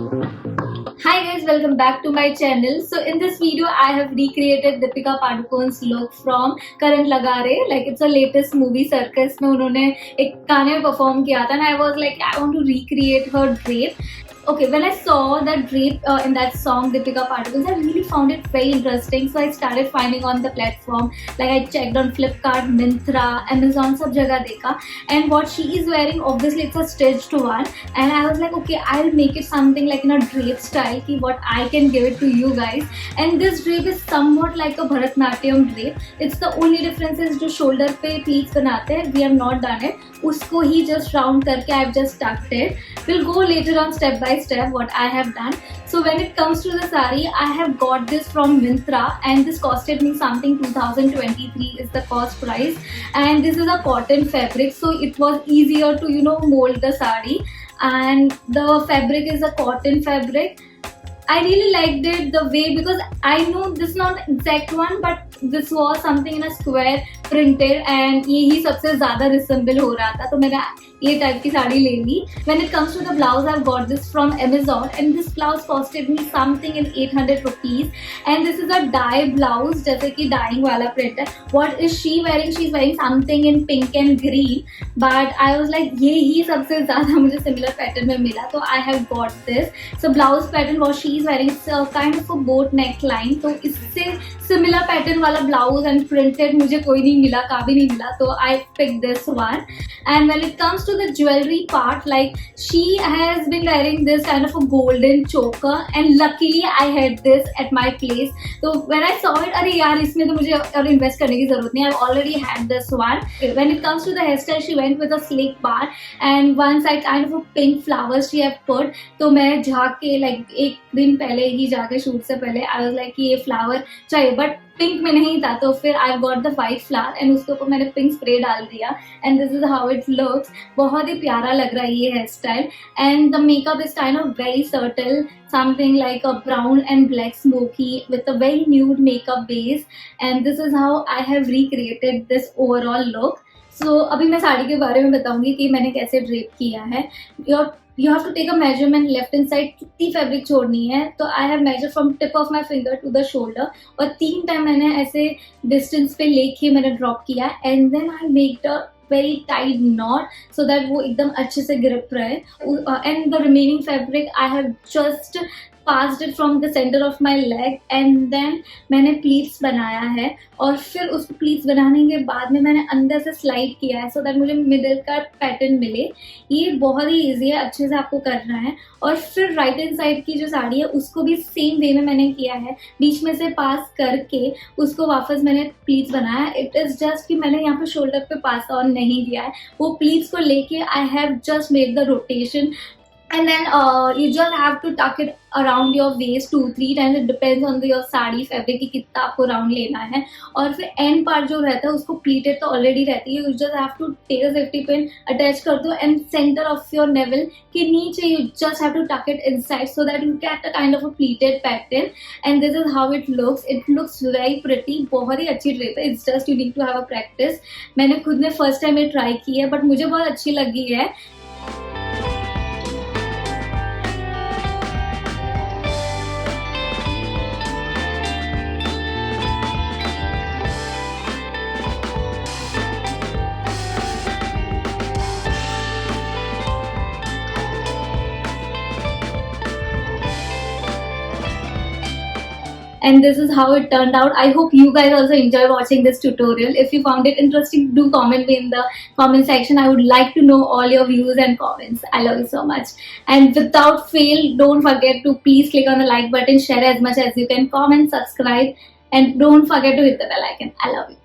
Hi guys, welcome back to my channel. So in this video, I have recreated Deepika Padukone's look from Karan Lagare. Like it's a latest movie Circus में उन्होंने एक गाने में perform किया था and I was like I want to recreate her drape. Okay, when I saw that drape in that song Deepika Padukone, I really found it very interesting. So I started finding on the platform. Like I checked on Flipkart, Myntra, Amazon, सब जगह देखा. And what she is wearing, obviously it's a stitched one. And I was like, okay, I'll make it something like in a drape style. Ki what I can give it to you guys. And this drape is somewhat like a Bharatnatyam drape. It's the only difference is जो shoulder पे pleats बनाते हैं, we have not done it. उसको ही just round करके I've just tucked it. We'll go later on step by step what I have done. So when it comes to the sari, I have got this from Myntra and this costed me something 2023 is the cost price, and this is a cotton fabric, so it was easier to mold the sari, and the fabric is a cotton fabric. I really liked it the way, because I know this is not exact one but this was something in a square printed and यही सबसे ज़्यादा resemble हो रहा था, तो मैंने ये type की साड़ी ले ली. When it comes to the blouse, I've got this from Amazon and this blouse costed me something in 800 rupees, and this is a dye blouse, जैसे कि dyeing वाला print है. What is she wearing? She's wearing something in pink and green, but I was like ये ही सबसे ज़्यादा मुझे similar pattern में मिला, तो I have got this. So blouse pattern what she is wearing, it's a kind of a boat neckline, तो इससे similar pattern वाला blouse and printed मुझे कोई नहीं मिला, काभी नहीं मिला, तो I picked this one. And when it comes to the jewelry part, like she has been wearing this kind of a golden choker and luckily I had this at my place. So when I saw it, अरे यार इसमें तो मुझे और invest करने की ज़रूरत नहीं, I've already had this one. When it comes to the hairstyle, she went with a slick bar and one side kind of a pink flowers she have put. तो मैं जाके like एक दिन पहले ही जाके शूट से पहले I was like कि ये फ्लावर चाहिए, बट पिंक में नहीं था, तो फिर I got the white flower and उसके ऊपर मैंने पिंक स्प्रे डाल दिया and this is how it looks. बहुत ही प्यारा लग रहा है ये hair style and the makeup is kind of very subtle, something like a brown and black smoky with a very nude makeup base, and this is how I have recreated this overall look. So अभी मैं साड़ी के बारे में बताऊंगी कि मैंने कैसे drape किया है. You have to take a measurement left hand side, कितनी फैब्रिक छोड़नी है, तो I have measure from tip of my finger to the shoulder, और 3 टाइम मैंने ऐसे डिस्टेंस पे लेके मैंने ड्रॉप किया and then I make the very tight knot so that वो एकदम अच्छे से ग्रिप रहे. And the remaining fabric I have just passed it from the center of my leg and then मैंने प्लीट्स बनाया है, और फिर उस प्लीट्स बनाने के बाद में मैंने अंदर से स्लाइड किया है सो दैट मुझे मिडिल का पैटर्न मिले. ये बहुत ही ईजी है, अच्छे से आपको करना है. और फिर राइट हैंड साइड की जो साड़ी है उसको भी सेम वे में मैंने किया है, बीच में से पास करके उसको वापस मैंने प्लीट्स बनाया. इट इज़ जस्ट कि मैंने यहाँ पे शोल्डर पे पास ऑन नहीं किया है, वो प्लीट्स को लेके आई have just made the rotation. And then you just have to tuck it around your waist 2-3 times. It depends on your sari fabric कि कितना आपको राउंड लेना है. और फिर एंड पार्ट जो रहता है उसको प्लीटेड तो ऑलरेडी रहती है, you just have to take a safety pin attach कर दो and centre of your navel के नीचे you just have to tuck it inside so that you get a kind of a pleated pattern. And this is how it looks very pretty. बहुत ही अच्छी drape है, it's just you need to have a practice. मैंने खुद ने first time ये try की है बट मुझे बहुत अच्छी लगी है. And this is how it turned out. I hope you guys also enjoy watching this tutorial. If you found it interesting, do comment me in the comment section. I would like to know all your views and comments. I love you so much. And without fail, don't forget to please click on the like button, share as much as you can, comment, subscribe, and don't forget to hit the bell icon. I love you.